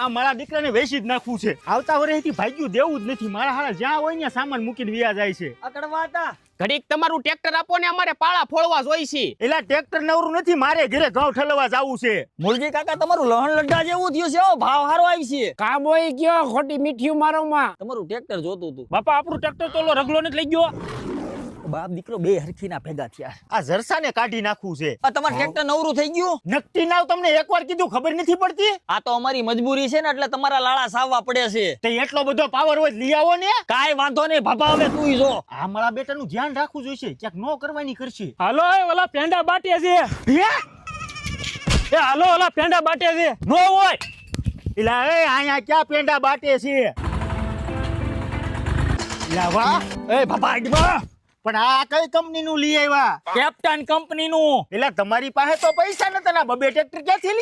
આ મારા દીકરાને વેચી જ નાખવું છે. આવતા વર્ષેથી ભાગ્યું દેવું જ નથી. મારા હારા જ્યાં હોય ને સામાન મૂકીને વ્યા જાય છે. અકડવા હતા ઘડીક તમારું ટ્રેક્ટર આપો ને અમારે પાળા ફોડવા જોઈ છે. એલા ટ્રેક્ટર નવરું નથી, મારે ઘરે ઘઉં ઠલવા જવું છે. મુરજી કાકા તમારું લહણ લડ્ડા જેવું થયું છે હો, ભાવ હારો આવી છે. કામ હોય ગયો ખોટી મીઠી મારોમાં. તમારું ટ્રેક્ટર જોતું હતું. બાપા આપણું ટ્રેક્ટર તો ઓલો રગલો નથી લઈ ગયો. બાપ દીકરો બે હરખીના ભેગા થયા. આ જરસાને કાઢી નાખવું છે. આ તમારું ટ્રેક્ટર નવરું થઈ ગયું. નક્કી નાવ તમને એકવાર કીધું ખબર નથી પડતી. આ તો અમારી મજબૂરી છે ને એટલે તમારા લાળા સાવવા પડે છે. તે એટલો બધો પાવર હોય લઈ આવો ને. કાઈ વાંધો નહીં ભાભા, હવે તું જો. આ મારા બેટાનું ધ્યાન રાખવું જોઈશે, ક્યાંક નો કરવાની કરશે. હાલો એ ઓલા પેંડા બાટે છે. હે એ હાલો ઓલા પેંડા બાટે છે. નો હોય. એલા એ અહીંયા ક્યાં પેંડા બાટે છે? એલા વાહ. એ ભાભા આડવા. પણ આ કઈ કંપનીનું લઈ આવ્યા? કેપ્ટન કંપનીનું. એલા તમારી પાસે તો પૈસા નતા, ના બબે ટ્રેક્ટર ક્યાંથી